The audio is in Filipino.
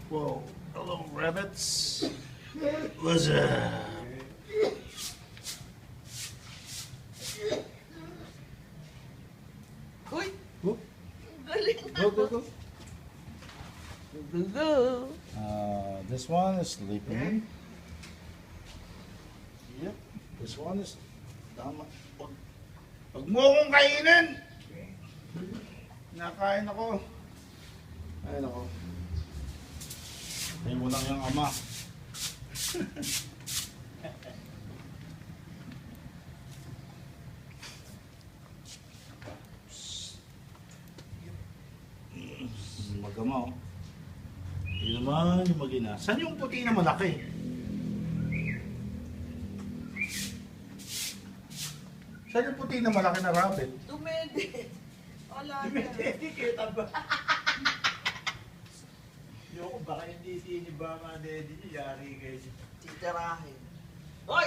Whoa, hello rabbits. What's up? Uy! Whoop. Galing na. Go, go, go. Go, go. This one is sleeping. Yep. This one is... Tama. Pag mo akong kainin! Nakain ako. Kain ako. Tayo mo lang yung ama. Magama oh. Yun naman yung magina. Saan yung puti na malaki? Saan yung puti na malaki na rabbit? Tumede. Wala na. Kita ba? Yoko, baka hindi siniba mga daddy niyo, yari kayo. Titirahin. Hoy!